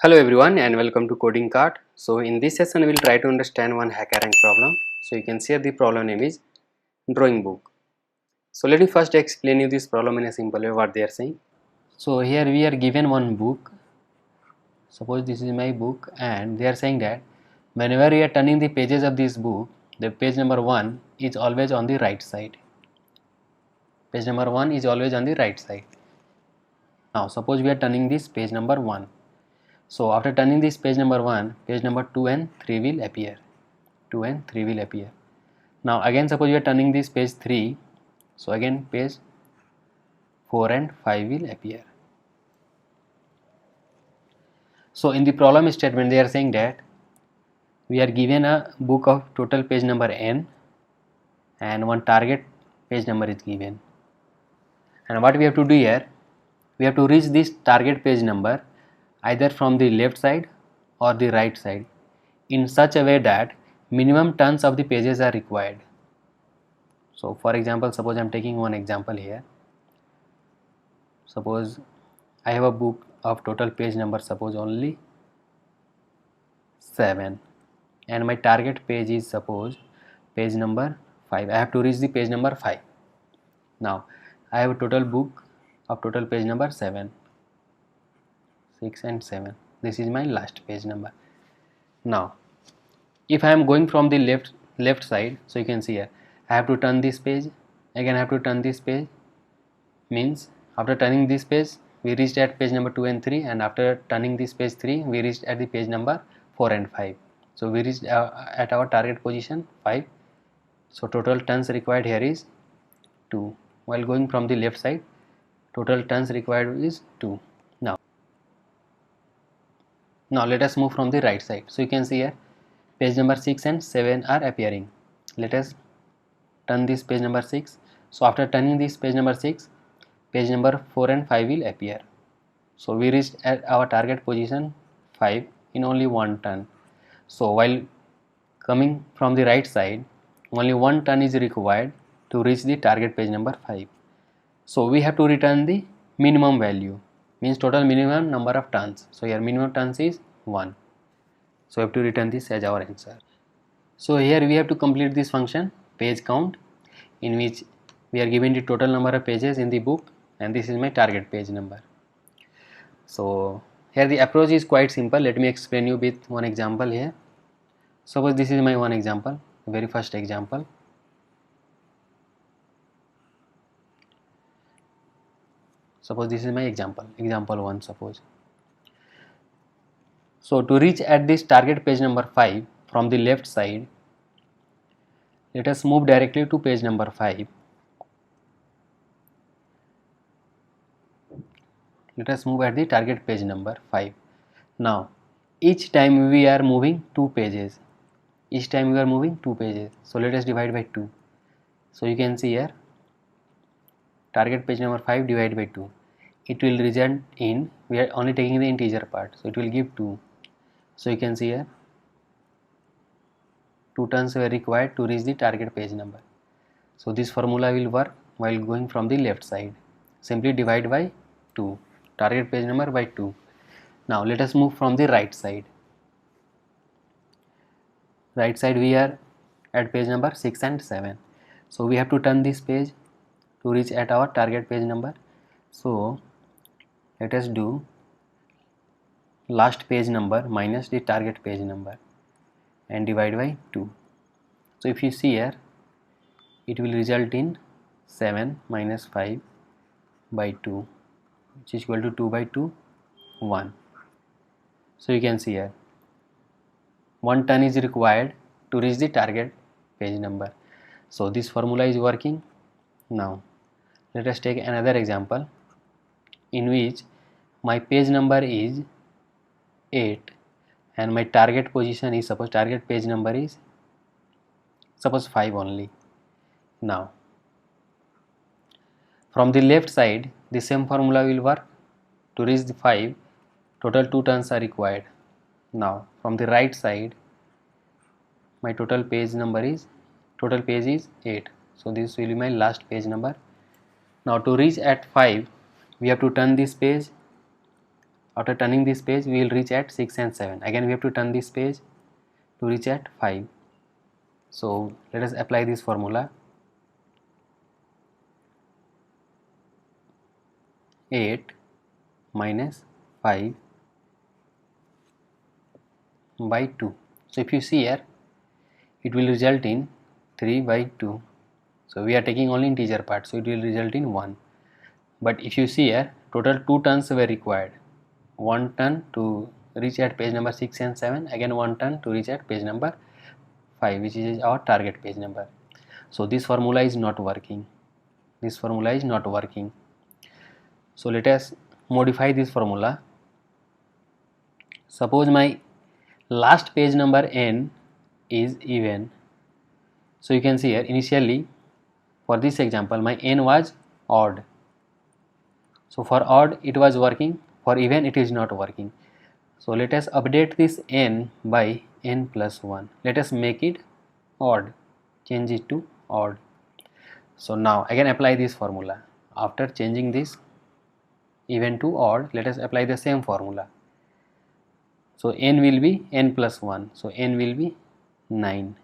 Hello everyone and welcome to Coding Cart. So in this session we will try to understand one HackerRank problem. So you can see the problem name is drawing book. So let me first explain you this problem in a simple way what they are saying. So here we are given one book. Suppose this is my book and they are saying that whenever we are turning the pages of this book, the page number 1 is always on the right side. Page number 1 is always on the right side. Now suppose we are turning this page number 1. So after turning this page number 1, page number 2 and 3 will appear. 2 and 3 will appear. Now again suppose you are turning this page 3, so again page 4 and 5 will appear. So in the problem statement they are saying that we are given a book of total page number n and one target page number is given. And what we have to do here, we have to reach this target page number either from the left side or the right side in such a way that minimum turns of the pages are required. So for example, suppose I am taking one example here. Suppose I have a book of total page number, suppose only 7, and my target page is suppose page number 5. I have to reach the page number 5. Now I have a total book of total page number 7, 6 and 7. This is my last page number. Now if I am going from the left side, so you can see here I have to turn this page, again I have to turn this page, means after turning this page we reached at page number 2 and 3, and after turning this page 3 we reached at the page number 4 and 5. So we reached at our target position 5. So total turns required here is 2. While going from the left side, total turns required is 2. Now let us move from the right side. So you can see here page number 6 and 7 are appearing. Let us turn this page number 6. So after turning this page number 6, page number 4 and 5 will appear. So we reached at our target position 5 in only one turn. So while coming from the right side, only one turn is required to reach the target page number 5. So we have to return the minimum value, means total minimum number of turns. So here minimum turns is 1. So we have to return this as our answer. So here we have to complete this function page count, in which we are given the total number of pages in the book, and this is my target page number. So here the approach is quite simple. Let me explain you with one example here. Suppose this is my one example, very first example. Suppose this is my example 1 suppose. So to reach at this target page number 5 from the left side, let us move directly to page number 5. Let us move at the target page number 5. Now each time we are moving 2 pages. So let us divide by 2. So you can see here target page number 5 divided by 2. It will result in, we are only taking the integer part, so it will give 2. So you can see here 2 turns were required to reach the target page number. So this formula will work while going from the left side. Simply divide by 2, target page number by 2. Now let us move from the right side. Right side we are at page number 6 and 7. So we have to turn this page to reach at our target page number. So let us do last page number minus the target page number and divide by 2. So if you see here, it will result in 7 minus 5 by 2, which is equal to 2 by 2, 1. So you can see here one turn is required to reach the target page number. So this formula is working. Now let us take another example in which my page number is 8 and my target position is, suppose target page number is suppose 5 only. Now from the left side the same formula will work. To reach the 5, total 2 turns are required. Now from the right side my total page is 8. So this will be my last page number. Now to reach at 5 we have to turn this page After turning this page, we will reach at 6 and 7. Again we have to turn this page to reach at 5. So let us apply this formula. 8 minus 5 by 2. So if you see here, it will result in 3 by 2. So we are taking only integer part, so it will result in 1. But if you see here, total 2 turns were required. 1 turn to reach at page number 6 and 7, again 1 turn to reach at page number 5, which is our target page number. So this formula is not working. This formula is not working. So let us modify this formula. Suppose my last page number n is even. So you can see here, initially for this example my n was odd. So for odd it was working, for even it is not working. So let us update this n by n plus 1. Let us make it odd, change it to odd. So now again apply this formula. After changing this even to odd, let us apply the same formula. So n will be n plus 1, so n will be 9.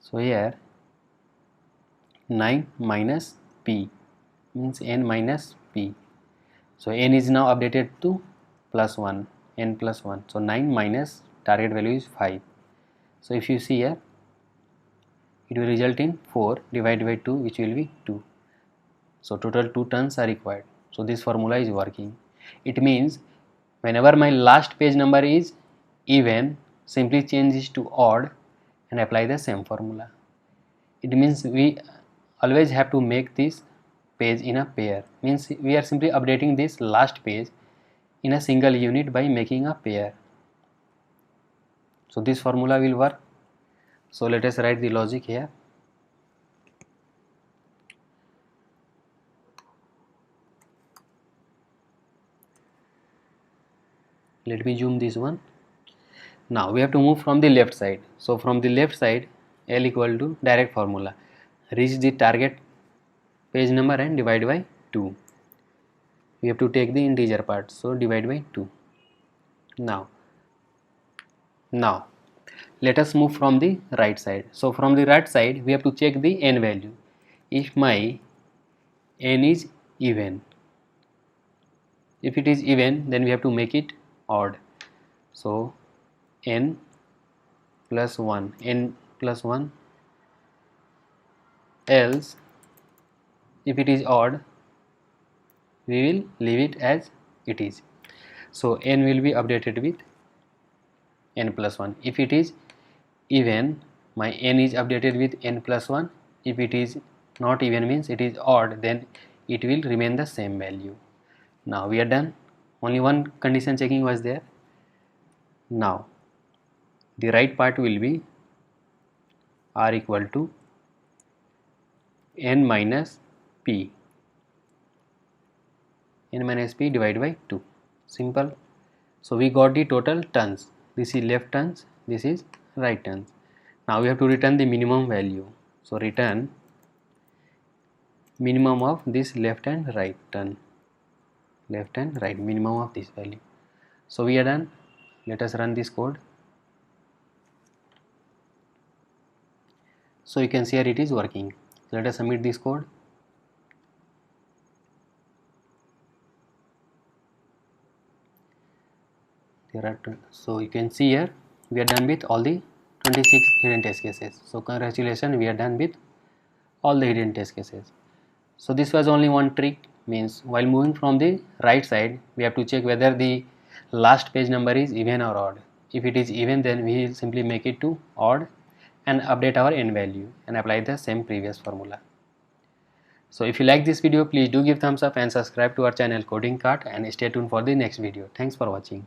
So here 9 minus p means n minus p. So n is now updated to plus 1, n plus 1. So 9 minus target value is 5. So if you see here, it will result in 4 divided by 2, which will be 2. So total 2 turns are required. So this formula is working. It means whenever my last page number is even, simply change it to odd and apply the same formula. It means we always have to make this page in a pair. Means we are simply updating this last page in a single unit by making a pair. So this formula will work. So let us write the logic here. Let me zoom this one. Now we have to move from the left side. So from the left side, L equal to direct formula. Reach the target page number and divide by 2. We have to take the integer part, so divide by 2. Now let us move from the right side. So from the right side we have to check the n value. If my n is even, if it is even, then we have to make it odd. So n plus 1, else if it is odd we will leave it as it is. So n will be updated with n plus 1. If it is even, my n is updated with n plus 1. If it is not even, means it is odd, then it will remain the same value. Now we are done. Only one condition checking was there. Now the right part will be r equal to n minus p divided by 2. Simple. So we got the total turns. This is left turns, this is right turns. Now we have to return the minimum value. So return minimum of this left and right turn. Left and right, minimum of this value. So we are done. Let us run this code. So you can see here it is working. So let us submit this code. So you can see here we are done with all the 26 hidden test cases. So congratulations, we are done with all the hidden test cases. So this was only one trick, means while moving from the right side we have to check whether the last page number is even or odd. If it is even, then we will simply make it to odd and update our n value and apply the same previous formula. So if you like this video, please do give thumbs up and subscribe to our channel Coding Cart, and stay tuned for the next video. Thanks for watching.